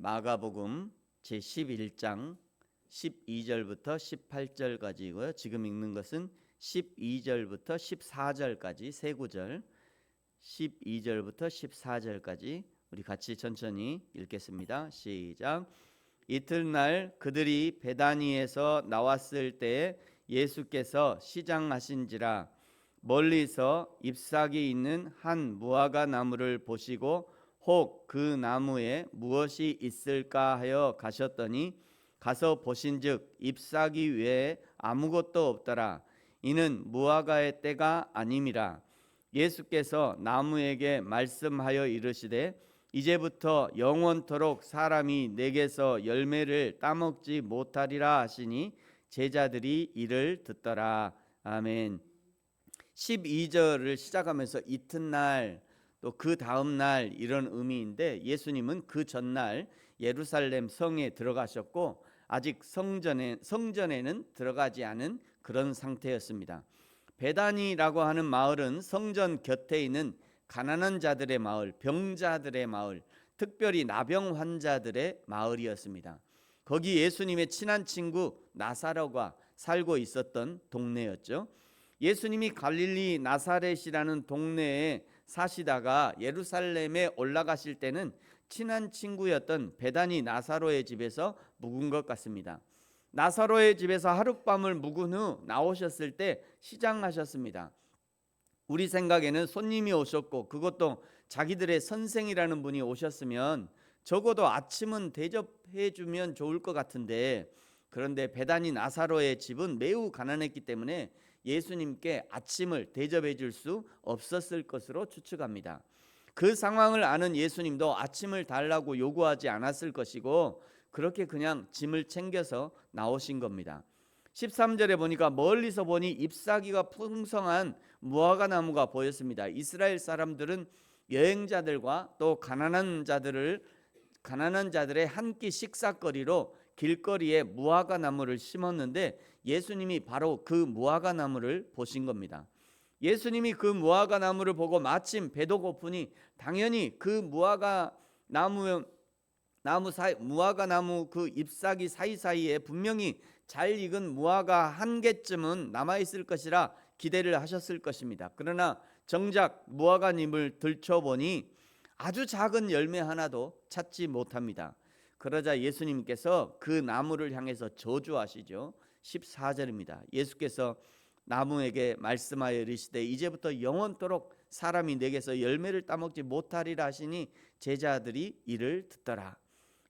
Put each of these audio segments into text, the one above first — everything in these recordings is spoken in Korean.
마가복음 제11장 12절부터 18절까지고요. 지금 읽는 것은 12절부터 14절까지 세 구절, 12절부터 14절까지 우리 같이 천천히 읽겠습니다. 시작. 이튿날 그들이 베다니에서 나왔을 때 예수께서 시장하신지라 멀리서 잎사귀 있는 한 무화과 나무를 보시고 혹 그 나무에 무엇이 있을까 하여 가셨더니 가서 보신즉 잎사귀 외에 아무것도 없더라. 이는 무화과의 때가 아님이라. 예수께서 나무에게 말씀하여 이르시되 이제부터 영원토록 사람이 내게서 열매를 따먹지 못하리라 하시니 제자들이 이를 듣더라. 아멘. 12절을 시작하면서 이튿날 또 그 다음 날 이런 의미인데, 예수님은 그 전날 예루살렘 성에 들어가셨고 아직 성전에는 들어가지 않은 그런 상태였습니다. 베다니라고 하는 마을은 성전 곁에 있는 가난한 자들의 마을, 병자들의 마을, 특별히 나병 환자들의 마을이었습니다. 거기 예수님의 친한 친구 나사로가 살고 있었던 동네였죠. 예수님이 갈릴리 나사렛이라는 동네에 사시다가 예루살렘에 올라가실 때는 친한 친구였던 베다니 나사로의 집에서 묵은 것 같습니다. 나사로의 집에서 하룻밤을 묵은 후 나오셨을 때 시장하셨습니다. 우리 생각에는 손님이 오셨고 그것도 자기들의 선생이라는 분이 오셨으면 적어도 아침은 대접해 주면 좋을 것 같은데, 그런데 베다니 나사로의 집은 매우 가난했기 때문에 예수님께 아침을 대접해 줄 수 없었을 것으로 추측합니다. 그 상황을 아는 예수님도 아침을 달라고 요구하지 않았을 것이고 그렇게 그냥 짐을 챙겨서 나오신 겁니다. 13절에 보니까 멀리서 보니 잎사귀가 풍성한 무화과 나무가 보였습니다. 이스라엘 사람들은 여행자들과 또 가난한 자들의 한 끼 식사거리로 길거리에 무화과 나무를 심었는데 예수님이 바로 그 무화과 나무를 보신 겁니다. 예수님이 그 무화과 나무를 보고 마침 배도 고프니 당연히 그 무화과 나무 그 잎사귀 사이사이에 분명히 잘 익은 무화과 한 개쯤은 남아있을 것이라 기대를 하셨을 것입니다. 그러나 정작 무화과잎을 들춰보니 아주 작은 열매 하나도 찾지 못합니다. 그러자 예수님께서 그 나무를 향해서 저주하시죠. 14절입니다. 예수께서 나무에게 말씀하여 이르시되 이제부터 영원토록 사람이 내게서 열매를 따먹지 못하리라 하시니 제자들이 이를 듣더라.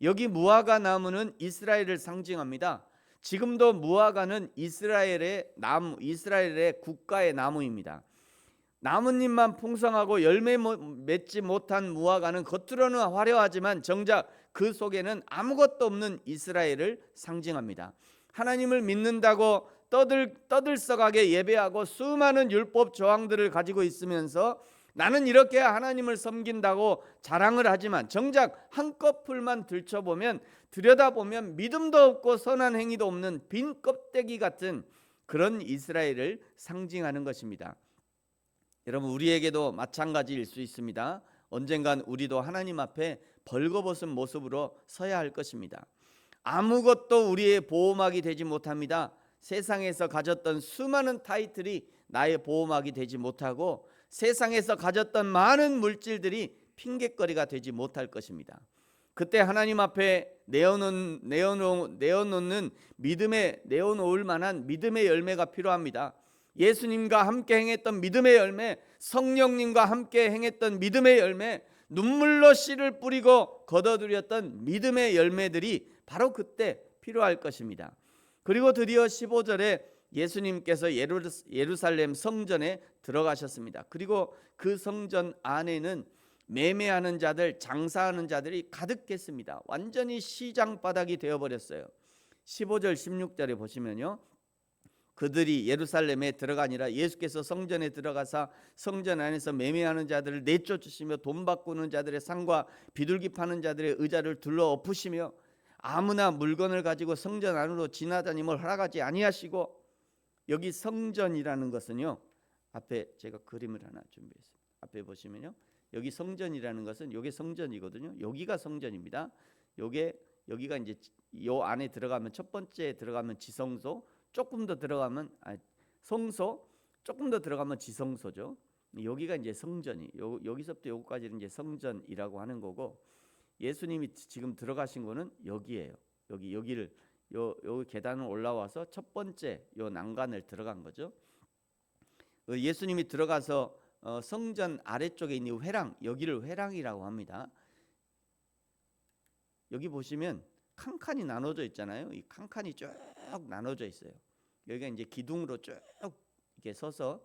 여기 무화과 나무는 이스라엘을 상징합니다. 지금도 무화과는 이스라엘의 국가의 나무입니다. 나뭇잎만 풍성하고 열매 맺지 못한 무화과는 겉으로는 화려하지만 정작 그 속에는 아무것도 없는 이스라엘을 상징합니다. 하나님을 믿는다고 떠들썩하게 예배하고 수많은 율법 조항들을 가지고 있으면서 나는 이렇게 하나님을 섬긴다고 자랑을 하지만 정작 한꺼풀만 들여다보면 믿음도 없고 선한 행위도 없는 빈 껍데기 같은 그런 이스라엘을 상징하는 것입니다. 여러분, 우리에게도 마찬가지일 수 있습니다. 언젠간 우리도 하나님 앞에 벌거벗은 모습으로 서야 할 것입니다. 아무것도 우리의 보호막이 되지 못합니다. 세상에서 가졌던 수많은 타이틀이 나의 보호막이 되지 못하고 세상에서 가졌던 많은 물질들이 핑곗거리가 되지 못할 것입니다. 그때 하나님 앞에 내어놓을 만한 믿음의 열매가 필요합니다. 예수님과 함께 행했던 믿음의 열매, 성령님과 함께 행했던 믿음의 열매, 눈물로 씨를 뿌리고 거둬들였던 믿음의 열매들이 바로 그때 필요할 것입니다. 그리고 드디어 15절에 예수님께서 예루살렘 성전에 들어가셨습니다. 그리고 그 성전 안에는 매매하는 자들, 장사하는 자들이 가득했습니다. 완전히 시장 바닥이 되어버렸어요. 15절 16절에 보시면요, 그들이 예루살렘에 들어가니라 예수께서 성전에 들어가사 성전 안에서 매매하는 자들을 내쫓으시며 돈 바꾸는 자들의 상과 비둘기 파는 자들의 의자를 둘러 엎으시며 아무나 물건을 가지고 성전 안으로 지나다님을 허락하지 아니하시고, 여기 성전이라는 것은요, 앞에 제가 그림을 하나 준비했습니다. 앞에 보시면요, 여기 성전이라는 것은 여기 성전이거든요. 여기가 성전입니다. 요게 여기가 이제 요 안에 들어가면 첫 번째 들어가면 지성소, 조금 더 들어가면 성소, 조금 더 들어가면 지성소죠. 여기가 이제 성전이 여기서부터 여기까지는 이제 성전이라고 하는 거고, 예수님이 지금 들어가신 거는 여기예요. 여기를 요 계단을 올라와서 첫 번째 요 난간을 들어간 거죠. 예수님이 들어가서 성전 아래쪽에 있는 회랑, 여기를 회랑이라고 합니다. 여기 보시면 칸칸이 나눠져 있잖아요. 이 칸칸이 쭉 나눠져 있어요. 여기가 이제 기둥으로 쭉 이렇게 서서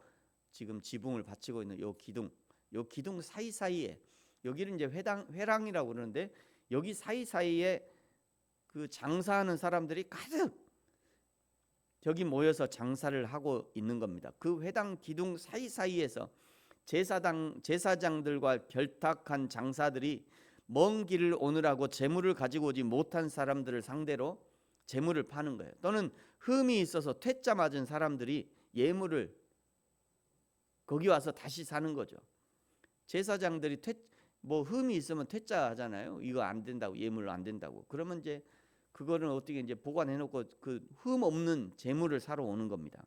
지금 지붕을 받치고 있는 요 기둥 사이사이에, 여기를 이제 회랑이라고 그러는데, 여기 사이사이에 그 장사하는 사람들이 가득 여기 모여서 장사를 하고 있는 겁니다. 그 회당 기둥 사이사이에서 제사장들과 결탁한 장사들이 먼 길을 오느라고 재물을 가지고 오지 못한 사람들을 상대로 재물을 파는 거예요. 또는 흠이 있어서 퇴짜 맞은 사람들이 예물을 거기 와서 다시 사는 거죠. 제사장들이 흠이 있으면 퇴짜 하잖아요. 이거 안 된다고, 예물 안 된다고. 그러면 이제 그거는 어떻게 이제 보관해 놓고 그 흠 없는 재물을 사러 오는 겁니다.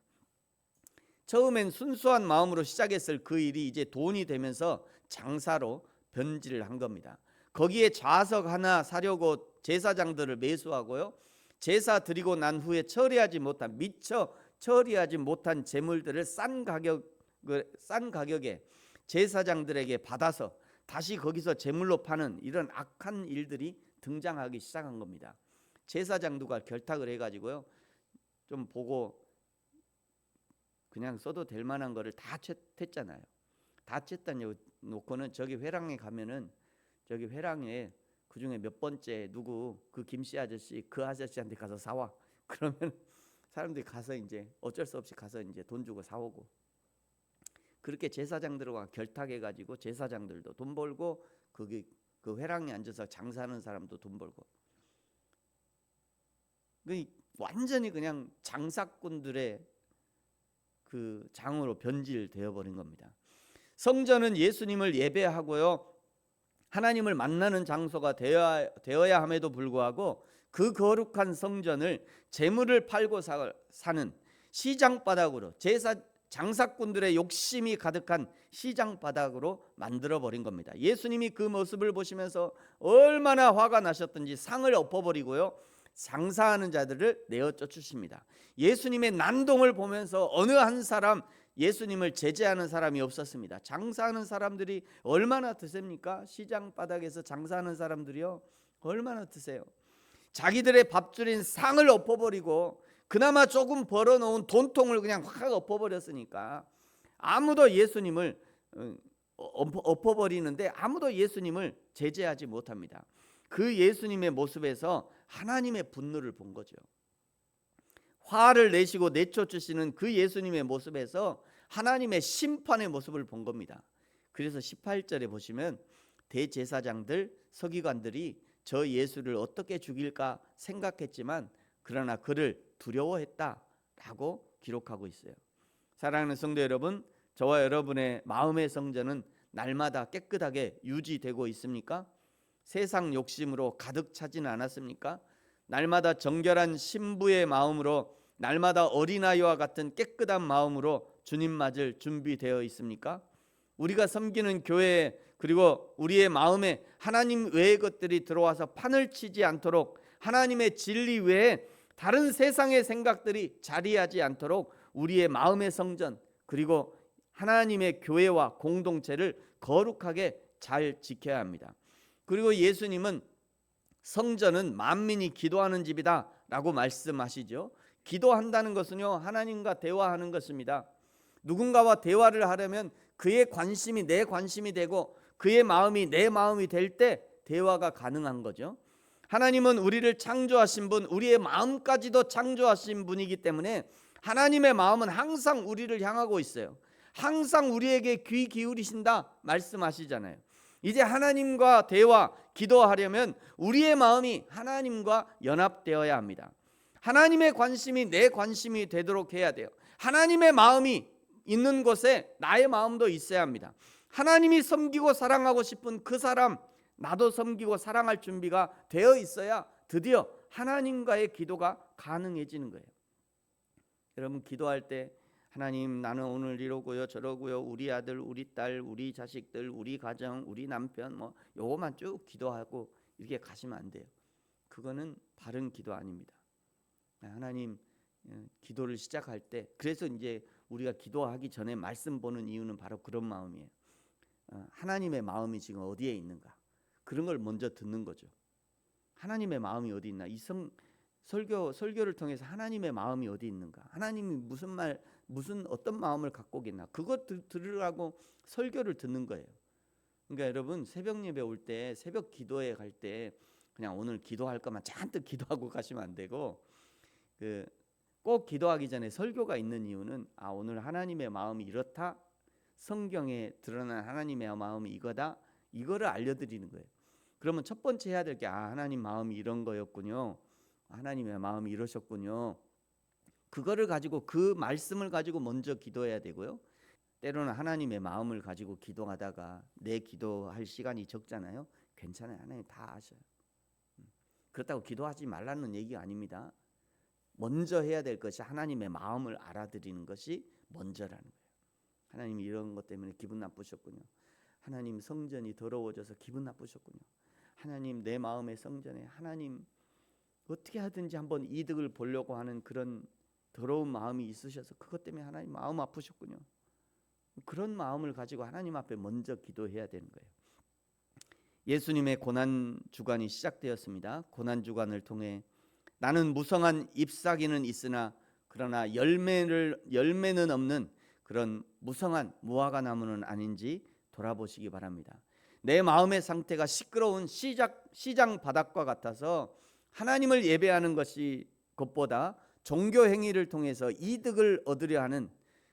처음엔 순수한 마음으로 시작했을 그 일이 이제 돈이 되면서 장사로 변질을 한 겁니다. 거기에 좌석 하나 사려고 제사장들을 매수하고요, 제사 드리고 난 후에 미처 처리하지 못한 재물들을 싼 가격에 제사장들에게 받아서 다시 거기서 재물로 파는 이런 악한 일들이 등장하기 시작한 겁니다. 제사장들과 결탁을 해가지고요, 좀 보고 그냥 써도 될 만한 거를 다 텄잖아요. 다 텄다 놓고는 저기 회랑에 가면은, 저기 회랑에 그 중에 몇 번째 누구 그 김씨 아저씨, 그 아저씨한테 가서 사와. 그러면 사람들이 가서 이제 어쩔 수 없이 가서 이제 돈 주고 사오고, 그렇게 제사장들과 결탁해가지고 제사장들도 돈 벌고 거기 그 회랑에 앉아서 장사하는 사람도 돈 벌고, 완전히 그냥 장사꾼들의 그 장으로 변질되어 버린 겁니다. 성전은 예수님을 예배하고요, 하나님을 만나는 장소가 되어야 함에도 불구하고 그 거룩한 성전을 재물을 팔고 사는 시장바닥으로, 장사꾼들의 욕심이 가득한 시장바닥으로 만들어버린 겁니다. 예수님이 그 모습을 보시면서 얼마나 화가 나셨던지 상을 엎어버리고요, 장사하는 자들을 내어 쫓으십니다. 예수님의 난동을 보면서 어느 한 사람 예수님을 제재하는 사람이 없었습니다. 장사하는 사람들이 얼마나 드셉니까? 시장 바닥에서 장사하는 사람들이요, 얼마나 드세요? 자기들의 밥줄인 상을 엎어버리고 그나마 조금 벌어놓은 돈통을 그냥 확 엎어버렸으니까 아무도 예수님을 엎어버리는데 아무도 예수님을 제재하지 못합니다. 그 예수님의 모습에서 하나님의 분노를 본 거죠. 화를 내시고 내쫓으시는 그 예수님의 모습에서 하나님의 심판의 모습을 본 겁니다. 그래서 18절에 보시면 대제사장들, 서기관들이 저 예수를 어떻게 죽일까 생각했지만 그러나 그를 두려워했다라고 기록하고 있어요. 사랑하는 성도 여러분, 저와 여러분의 마음의 성전은 날마다 깨끗하게 유지되고 있습니까? 세상 욕심으로 가득 차지는 않았습니까? 날마다 정결한 신부의 마음으로, 날마다 어린아이와 같은 깨끗한 마음으로 주님 맞을 준비되어 있습니까? 우리가 섬기는 교회에, 그리고 우리의 마음에 하나님 외의 것들이 들어와서 판을 치지 않도록, 하나님의 진리 외에 다른 세상의 생각들이 자리하지 않도록 우리의 마음의 성전, 그리고 하나님의 교회와 공동체를 거룩하게 잘 지켜야 합니다. 그리고 예수님은 성전은 만민이 기도하는 집이다 라고 말씀하시죠. 기도한다는 것은요, 하나님과 대화하는 것입니다. 누군가와 대화를 하려면 그의 관심이 내 관심이 되고 그의 마음이 내 마음이 될 때 대화가 가능한 거죠. 하나님은 우리를 창조하신 분, 우리의 마음까지도 창조하신 분이기 때문에 하나님의 마음은 항상 우리를 향하고 있어요. 항상 우리에게 귀 기울이신다 말씀하시잖아요. 이제 하나님과 대화, 기도하려면 우리의 마음이 하나님과 연합되어야 합니다. 하나님의 관심이 내 관심이 되도록 해야 돼요. 하나님의 마음이 있는 곳에 나의 마음도 있어야 합니다. 하나님이 섬기고 사랑하고 싶은 그 사람, 나도 섬기고 사랑할 준비가 되어 있어야 드디어 하나님과의 기도가 가능해지는 거예요. 여러분, 기도할 때 하나님, 나는 오늘 이러고요 저러고요, 우리 아들, 우리 딸, 우리 자식들, 우리 가정, 우리 남편, 뭐 요거만 쭉 기도하고 이렇게 가시면 안 돼요. 그거는 바른 기도 아닙니다. 하나님, 기도를 시작할 때, 그래서 이제 우리가 기도하기 전에 말씀 보는 이유는 바로 그런 마음이에요. 하나님의 마음이 지금 어디에 있는가, 그런 걸 먼저 듣는 거죠. 하나님의 마음이 어디 있나, 설교를 통해서 하나님의 마음이 어디 있는가, 하나님이 무슨 어떤 마음을 갖고 계나, 그것 들으라고 설교를 듣는 거예요. 그러니까 여러분, 새벽 예배 올 때, 새벽 기도회 갈 때 그냥 오늘 기도할 것만 잔뜩 기도하고 가시면 안 되고, 꼭 기도하기 전에 설교가 있는 이유는 오늘 하나님의 마음이 이렇다, 성경에 드러난 하나님의 마음이 이거다, 이거를 알려드리는 거예요. 그러면 첫 번째 해야 될 게 하나님 마음이 이런 거였군요, 하나님의 마음이 이러셨군요, 그거를 가지고, 그 말씀을 가지고 먼저 기도해야 되고요. 때로는 하나님의 마음을 가지고 기도하다가 내 기도할 시간이 적잖아요. 괜찮아요. 하나님 다 아셔요. 그렇다고 기도하지 말라는 얘기가 아닙니다. 먼저 해야 될 것이 하나님의 마음을 알아들이는 것이 먼저라는 거예요. 하나님이 이런 것 때문에 기분 나쁘셨군요. 하나님, 성전이 더러워져서 기분 나쁘셨군요. 하나님, 내 마음의 성전에 하나님 어떻게 하든지 한번 이득을 보려고 하는 그런 더러운 마음이 있으셔서 그것 때문에 하나님 마음 아프셨군요. 그런 마음을 가지고 하나님 앞에 먼저 기도해야 되는 거예요. 예수님의 고난 주간이 시작되었습니다. 고난 주간을 통해 나는 무성한 잎사귀는 있으나 그러나 열매는 없는 그런 무성한 무화과 나무는 아닌지 돌아보시기 바랍니다. 내 마음의 상태가 시끄러운 시장 바닥과 같아서 하나님을 예배하는 것보다 종교 행위를 통해서 이득을 얻으려 하는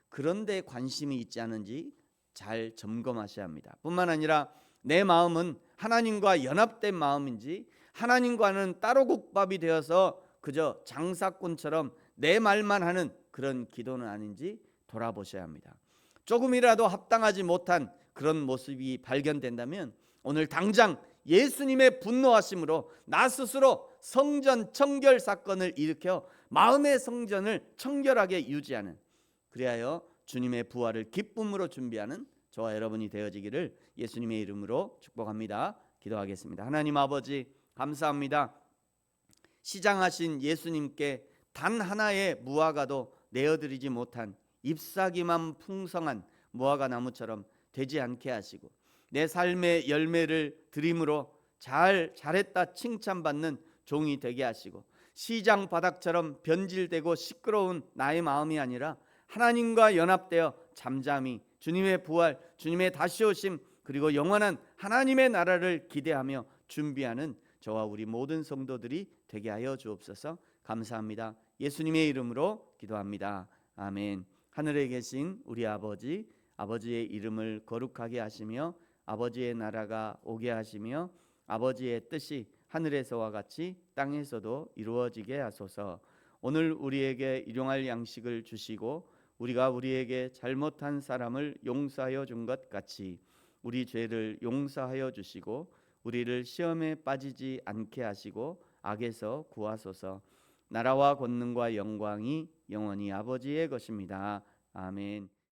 그런 데 관심이 있지 않은지 잘 점검하셔야 합니다. 뿐만 아니라 내 마음은 하나님과 연합된 마음인지, 하나님과는 따로 국밥이 되어서 그저 장사꾼처럼 내 말만 하는 그런 기도는 아닌지 돌아보셔야 합니다. 조금이라도 합당하지 못한 그런 모습이 발견된다면 오늘 당장 예수님의 분노하심으로 나 스스로 성전 청결 사건을 일으켜 마음의 성전을 청결하게 유지하는, 그리하여 주님의 부활을 기쁨으로 준비하는 저와 여러분이 되어지기를 예수님의 이름으로 축복합니다. 기도하겠습니다. 하나님 아버지, 감사합니다. 시장하신 예수님께 단 하나의 무화과도 내어드리지 못한 잎사귀만 풍성한 무화과 나무처럼 되지 않게 하시고, 내 삶의 열매를 드림으로 잘했다 칭찬받는 종이 되게 하시고, 시장 바닥처럼 변질되고 시끄러운 나의 마음이 아니라 하나님과 연합되어 잠잠히 주님의 부활, 주님의 다시 오심, 그리고 영원한 하나님의 나라를 기대하며 준비하는 저와 우리 모든 성도들이 되게 하여 주옵소서. 감사합니다. 예수님의 이름으로 기도합니다. 아멘. 하늘에 계신 우리 아버지, 아버지의 이름을 거룩하게 하시며 아버지의 나라가 오게 하시며 아버지의 뜻이 하늘에서와 같이 땅에서도 이루어지게 하소서. 오늘 우리에게 일용할 양식을 주시고 우리가 우리에게 잘못한 사람을 용서하여 준 것 같이 우리 죄를 용서하여 주시고 우리를 시험에 빠지지 않게 하시고 악에서 구하소서. 나라와 권능과 영광이 영원히 아버지의 것입니다. 아멘.